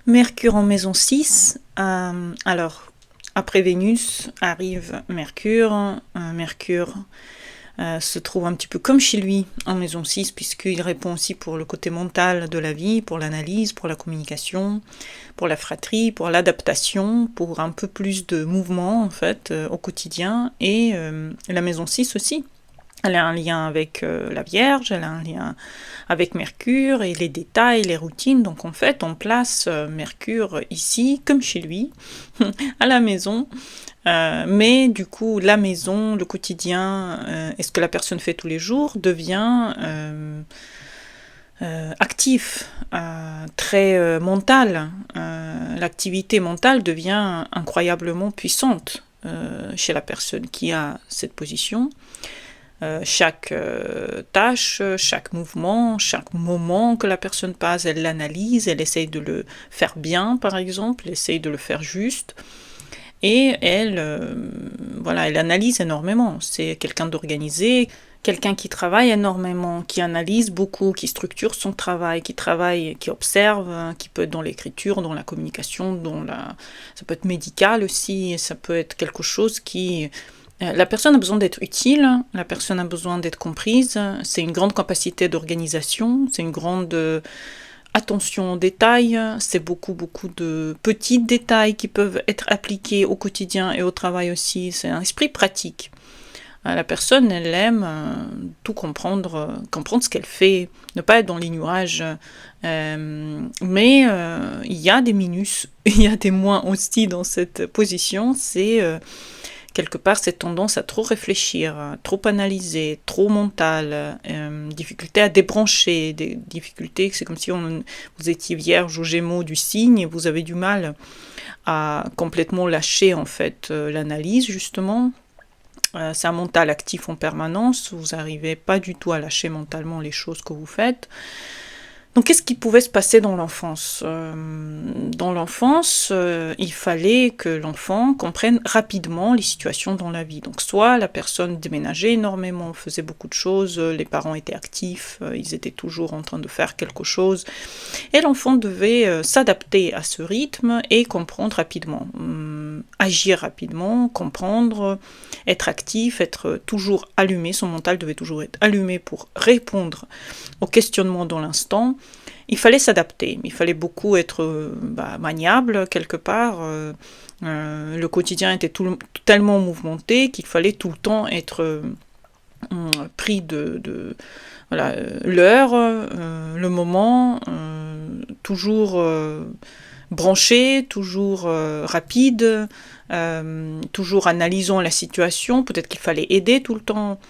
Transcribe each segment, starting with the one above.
Mercure en maison 6. Alors, après Vénus arrive Mercure. Mercure se trouve un petit peu comme chez lui en maison 6, puisqu'il répond aussi pour le côté mental de la vie, pour l'analyse, pour la communication, pour la fratrie, pour l'adaptation, pour un peu plus de mouvement en fait au quotidien. Et la maison 6 aussi. Elle a un lien avec la Vierge, elle a un lien avec Mercure et les détails, les routines. Donc en fait, on place Mercure ici, comme chez lui, à la maison. Mais du coup, la maison, le quotidien, et ce que la personne fait tous les jours devient actif, très mental. L'activité mentale devient incroyablement puissante chez la personne qui a cette position. Chaque tâche, chaque mouvement, chaque moment que la personne passe, elle l'analyse, elle essaye de le faire bien, par exemple, elle essaye de le faire juste. Et voilà, elle analyse énormément. C'est quelqu'un d'organisé, quelqu'un qui travaille énormément, qui analyse beaucoup, qui structure son travail, qui travaille, qui observe, qui peut être dans l'écriture, dans la communication, ça peut être médical aussi, ça peut être quelque chose qui la personne a besoin d'être utile, la personne a besoin d'être comprise, c'est une grande capacité d'organisation, c'est une grande attention aux détails, c'est beaucoup de petits détails qui peuvent être appliqués au quotidien et au travail aussi, c'est un esprit pratique. La personne, elle aime tout comprendre, comprendre ce qu'elle fait, ne pas être dans l'ignorage. Mais il y a des minus, il y a des moins aussi dans cette position, c'est quelque part cette tendance à trop réfléchir, trop analyser, trop mental, difficulté à débrancher, des difficultés, c'est comme si vous étiez vierge ou gémeaux du signe et vous avez du mal à complètement lâcher en fait l'analyse justement. C'est un mental actif en permanence, vous n'arrivez pas du tout à lâcher mentalement les choses que vous faites. Donc qu'est-ce qui pouvait se passer dans l'enfance Dans l'enfance, il fallait que l'enfant comprenne rapidement les situations dans la vie. Donc soit la personne déménageait énormément, faisait beaucoup de choses, les parents étaient actifs, ils étaient toujours en train de faire quelque chose, et l'enfant devait s'adapter à ce rythme et comprendre rapidement, agir rapidement, comprendre, être actif, être toujours allumé, son mental devait toujours être allumé pour répondre au questionnement dans l'instant. Il fallait s'adapter, il fallait beaucoup être maniable quelque part. Le quotidien était tellement mouvementé qu'il fallait tout le temps être pris voilà, l'heure, le moment, toujours branché, toujours rapide, toujours analysant la situation. Peut-être qu'il fallait aider tout le temps.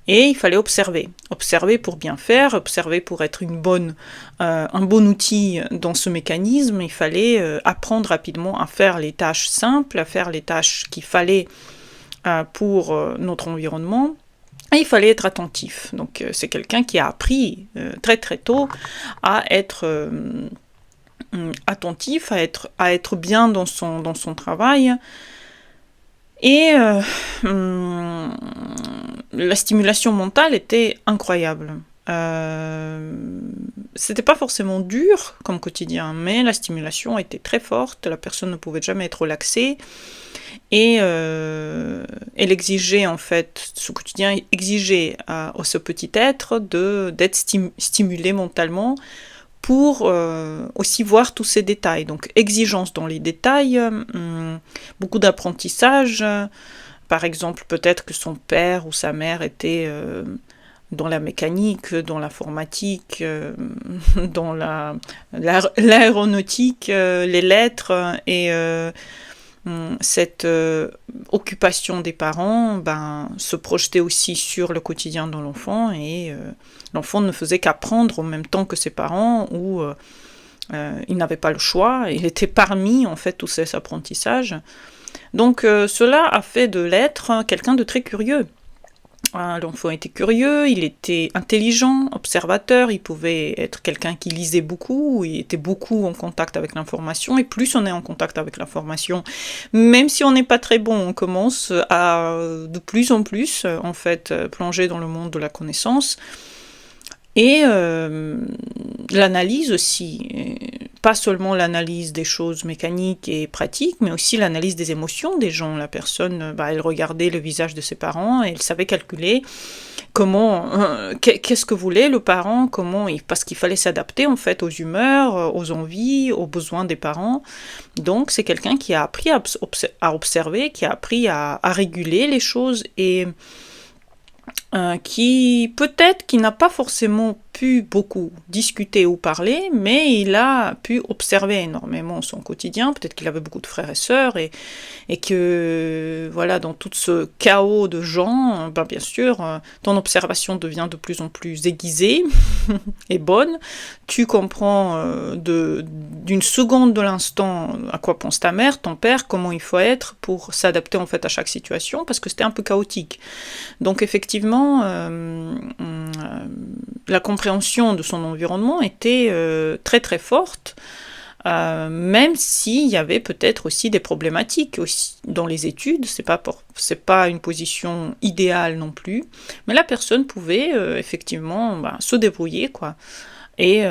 Et il fallait observer. Observer pour bien faire, observer pour être un bon outil dans ce mécanisme. Il fallait apprendre rapidement à faire les tâches simples, à faire les tâches qu'il fallait pour notre environnement. Et il fallait être attentif. Donc c'est quelqu'un qui a appris très très tôt à être attentif, à être bien dans son travail. Et la stimulation mentale était incroyable. C'était pas forcément dur comme quotidien, mais la stimulation était très forte, la personne ne pouvait jamais être relaxée, et elle exigeait en fait, ce quotidien exigeait à ce petit être d'être stimulé mentalement pour aussi voir tous ces détails. Donc exigence dans les détails, beaucoup d'apprentissage. Par exemple, peut-être que son père ou sa mère était dans la mécanique, dans l'informatique, dans l'aéronautique, les lettres, et cette occupation des parents se projetait aussi sur le quotidien de l'enfant, et l'enfant ne faisait qu'apprendre en même temps que ses parents, ou il n'avait pas le choix, il était parmi en fait tous ces apprentissages. Donc cela a fait de l'être quelqu'un de très curieux. L'enfant était curieux, il était intelligent, observateur, il pouvait être quelqu'un qui lisait beaucoup, il était beaucoup en contact avec l'information, et plus on est en contact avec l'information, même si on n'est pas très bon, on commence à de plus en plus en fait plonger dans le monde de la connaissance. Et l'analyse aussi, pas seulement l'analyse des choses mécaniques et pratiques, mais aussi l'analyse des émotions des gens. La personne, elle regardait le visage de ses parents et elle savait calculer qu'est-ce que voulait le parent, parce qu'il fallait s'adapter en fait aux humeurs, aux envies, aux besoins des parents. Donc c'est quelqu'un qui a appris à observer, qui a appris à réguler les choses et qui peut-être qui n'a pas forcément pu beaucoup discuter ou parler, mais il a pu observer énormément son quotidien. Peut-être qu'il avait beaucoup de frères et sœurs et que voilà, dans tout ce chaos de gens, bien sûr, ton observation devient de plus en plus aiguisée et bonne. Tu comprends d'une seconde de l'instant à quoi pense ta mère, ton père, comment il faut être pour s'adapter en fait à chaque situation, parce que c'était un peu chaotique. Donc effectivement, la compréhension de son environnement était très très forte, même s'il y avait peut-être aussi des problématiques aussi dans les études. C'est pas une position idéale non plus, mais la personne pouvait effectivement se débrouiller, quoi. Et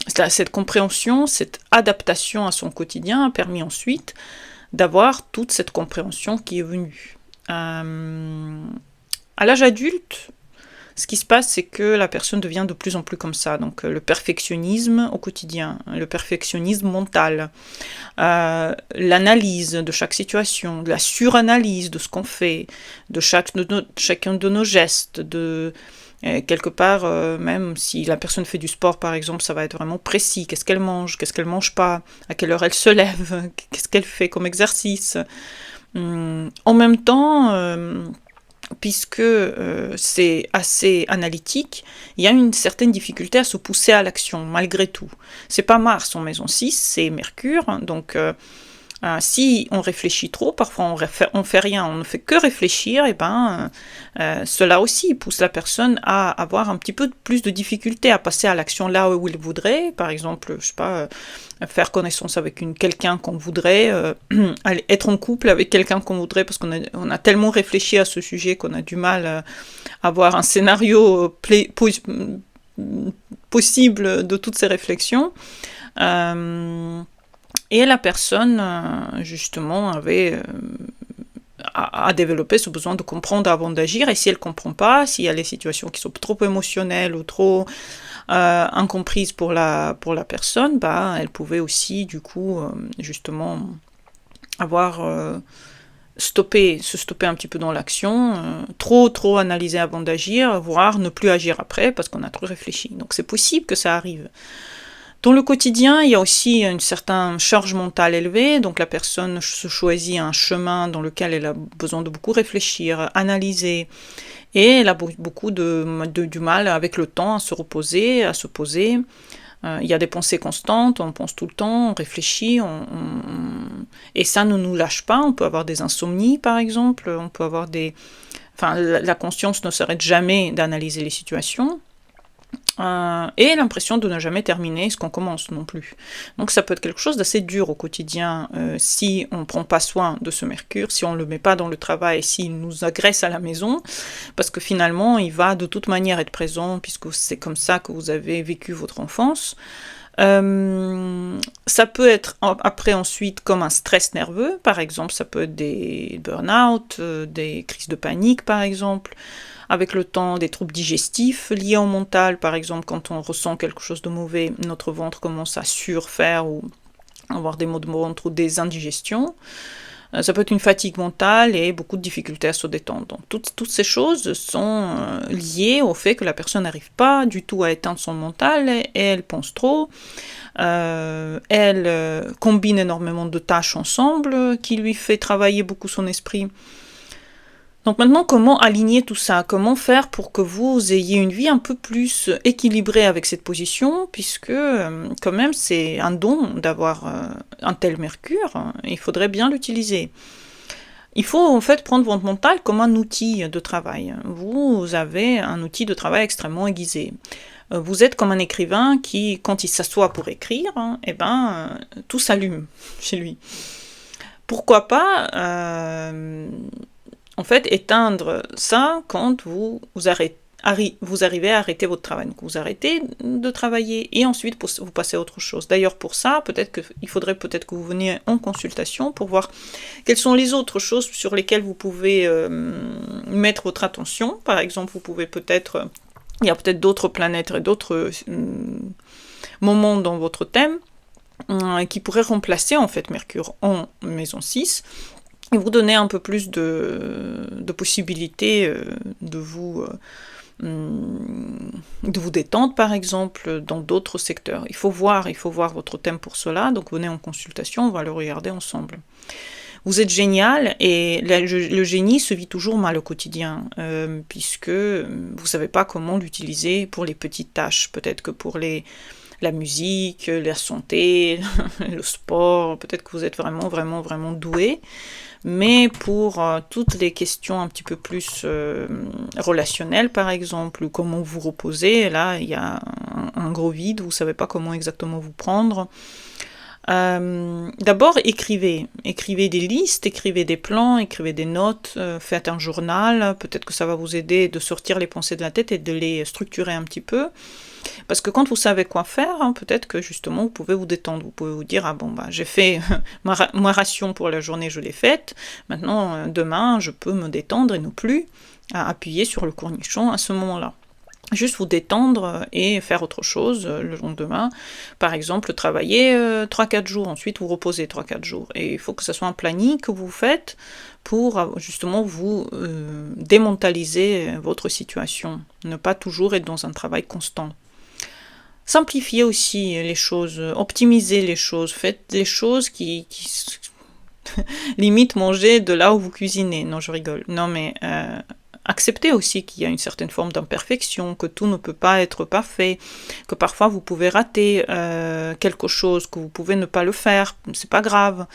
cette compréhension, cette adaptation à son quotidien a permis ensuite d'avoir toute cette compréhension qui est venue. À l'âge adulte, ce qui se passe, c'est que la personne devient de plus en plus comme ça. Donc le perfectionnisme au quotidien, le perfectionnisme mental, l'analyse de chaque situation, la suranalyse de ce qu'on fait, de chacun de nos gestes, quelque part, même si la personne fait du sport par exemple, ça va être vraiment précis. Qu'est-ce qu'elle mange pas, à quelle heure elle se lève, qu'est-ce qu'elle fait comme exercice. En même temps, puisque c'est assez analytique, il y a une certaine difficulté à se pousser à l'action, malgré tout. C'est pas Mars en maison 6, c'est Mercure, donc si on réfléchit trop, parfois on fait rien, on ne fait que réfléchir, et cela aussi pousse la personne à avoir un petit peu plus de difficulté à passer à l'action là où il voudrait. Par exemple, je sais pas, faire connaissance avec quelqu'un qu'on voudrait, être en couple avec quelqu'un qu'on voudrait, parce qu'on a tellement réfléchi à ce sujet qu'on a du mal à avoir un scénario possible de toutes ces réflexions. Et la personne, justement, a développé ce besoin de comprendre avant d'agir. Et si elle ne comprend pas, s'il y a les situations qui sont trop émotionnelles ou trop incomprises pour la personne, elle pouvait aussi, du coup, justement, avoir se stopper un petit peu dans l'action, trop analyser avant d'agir, voire ne plus agir après parce qu'on a trop réfléchi. Donc c'est possible que ça arrive. Dans le quotidien, il y a aussi une certaine charge mentale élevée, donc la personne se choisit un chemin dans lequel elle a besoin de beaucoup réfléchir, analyser, et elle a beaucoup du mal avec le temps à se reposer, à se poser. Il y a des pensées constantes, on pense tout le temps, on réfléchit, et ça ne nous lâche pas. On peut avoir des insomnies par exemple, on peut avoir la conscience ne s'arrête jamais d'analyser les situations. Et l'impression de ne jamais terminer ce qu'on commence non plus. Donc ça peut être quelque chose d'assez dur au quotidien si on ne prend pas soin de ce Mercure, si on ne le met pas dans le travail, s'il nous agresse à la maison, parce que finalement il va de toute manière être présent puisque c'est comme ça que vous avez vécu votre enfance. Ça peut être après ensuite comme un stress nerveux, par exemple ça peut être des burn-out, des crises de panique par exemple, avec le temps des troubles digestifs liés au mental, par exemple quand on ressent quelque chose de mauvais, notre ventre commence à surfaire ou avoir des maux de ventre ou des indigestions. Ça peut être une fatigue mentale et beaucoup de difficultés à se détendre. Donc toutes ces choses sont liées au fait que la personne n'arrive pas du tout à éteindre son mental et elle pense trop. Elle combine énormément de tâches ensemble qui lui fait travailler beaucoup son esprit. Donc maintenant, comment aligner tout ça? Comment faire pour que vous ayez une vie un peu plus équilibrée avec cette position, puisque quand même c'est un don d'avoir un tel Mercure, il faudrait bien l'utiliser. Il faut en fait prendre votre mental comme un outil de travail. Vous avez un outil de travail extrêmement aiguisé. Vous êtes comme un écrivain qui, quand il s'assoit pour écrire, tout s'allume chez lui. Pourquoi pas en fait, éteindre ça quand vous vous arrivez à arrêter votre travail. Donc vous arrêtez de travailler et ensuite vous passez à autre chose. D'ailleurs pour ça, il faudrait peut-être que vous veniez en consultation pour voir quelles sont les autres choses sur lesquelles vous pouvez mettre votre attention. Par exemple, il y a peut-être d'autres planètes et d'autres moments dans votre thème qui pourraient remplacer en fait Mercure en maison 6 et vous donner un peu plus de possibilités de vous détendre par exemple dans d'autres secteurs. Il faut voir votre thème pour cela, donc venez en consultation, on va le regarder ensemble. Vous êtes génial et le génie se vit toujours mal au quotidien puisque vous ne savez pas comment l'utiliser pour les petites tâches. Peut-être que pour la musique, la santé, le sport, peut-être que vous êtes vraiment doué. Mais pour toutes les questions un petit peu plus relationnelles, par exemple, ou comment vous reposer, là, il y a un gros vide, vous ne savez pas comment exactement vous prendre. D'abord, écrivez des listes, écrivez des plans, écrivez des notes, faites un journal, peut-être que ça va vous aider de sortir les pensées de la tête et de les structurer un petit peu. Parce que quand vous savez quoi faire, peut-être que justement vous pouvez vous détendre, vous pouvez vous dire, ah bon, bah, j'ai fait ma ration pour la journée, je l'ai faite, maintenant demain je peux me détendre et ne plus appuyer sur le cornichon à ce moment-là. Juste vous détendre et faire autre chose le lendemain. Par exemple, travailler 3-4 jours, ensuite vous reposez 3-4 jours. Et il faut que ce soit un planning que vous faites pour justement vous démentaliser votre situation. Ne pas toujours être dans un travail constant. Simplifiez aussi les choses, optimisez les choses, faites les choses qui limite manger de là où vous cuisinez. Non, je rigole. Non, mais acceptez aussi qu'il y a une certaine forme d'imperfection, que tout ne peut pas être parfait, que parfois vous pouvez rater quelque chose, que vous pouvez ne pas le faire, c'est pas grave.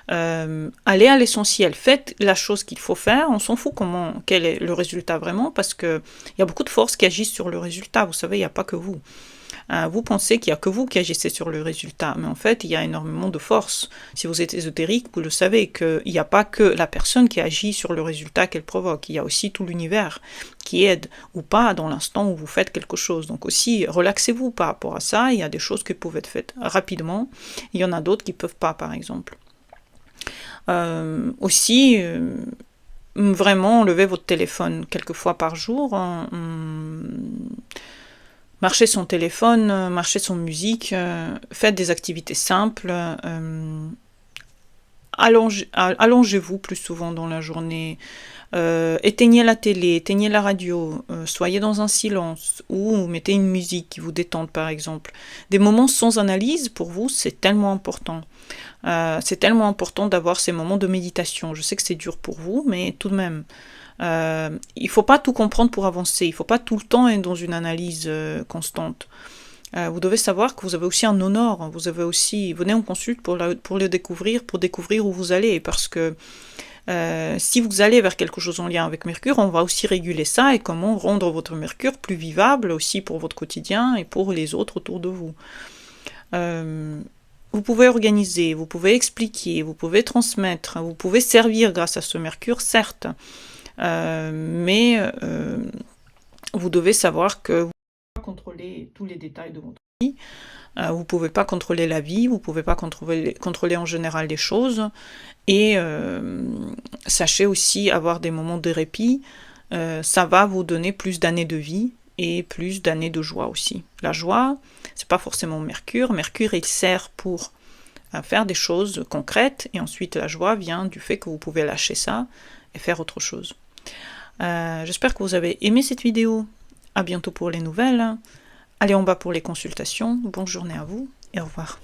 Allez à l'essentiel, faites la chose qu'il faut faire, on s'en fout quel est le résultat vraiment, parce que il y a beaucoup de forces qui agissent sur le résultat, vous savez, il n'y a pas que vous. Vous pensez qu'il n'y a que vous qui agissez sur le résultat, mais en fait, il y a énormément de force. Si vous êtes ésotérique, vous le savez, qu'il n'y a pas que la personne qui agit sur le résultat qu'elle provoque, il y a aussi tout l'univers qui aide ou pas dans l'instant où vous faites quelque chose. Donc aussi, relaxez-vous par rapport à ça, il y a des choses qui peuvent être faites rapidement, il y en a d'autres qui ne peuvent pas, par exemple. Vraiment, enlevez votre téléphone quelques fois par jour, marchez son téléphone, marchez son musique, faites des activités simples, allongez-vous plus souvent dans la journée, éteignez la télé, éteignez la radio, soyez dans un silence, ou mettez une musique qui vous détende par exemple. Des moments sans analyse, pour vous, c'est tellement important. C'est tellement important d'avoir ces moments de méditation. Je sais que c'est dur pour vous, mais tout de même. Il ne faut pas tout comprendre pour avancer, il ne faut pas tout le temps être dans une analyse constante. Vous devez savoir que vous avez aussi un honneur, venez en consulte pour le découvrir, pour découvrir où vous allez, parce que si vous allez vers quelque chose en lien avec Mercure, on va aussi réguler ça et comment rendre votre Mercure plus vivable aussi pour votre quotidien et pour les autres autour de vous. Vous pouvez organiser, vous pouvez expliquer, vous pouvez transmettre, vous pouvez servir grâce à ce Mercure, certes, mais vous devez savoir que vous ne pouvez pas contrôler tous les détails de votre vie, vous ne pouvez pas contrôler la vie, vous ne pouvez pas contrôler en général les choses, et sachez aussi avoir des moments de répit, ça va vous donner plus d'années de vie, et plus d'années de joie aussi. La joie, c'est pas forcément Mercure. Mercure, il sert pour faire des choses concrètes, et ensuite la joie vient du fait que vous pouvez lâcher ça et faire autre chose. J'espère que vous avez aimé cette vidéo. À bientôt pour les nouvelles. Allez en bas pour les consultations. Bonne journée à vous et au revoir.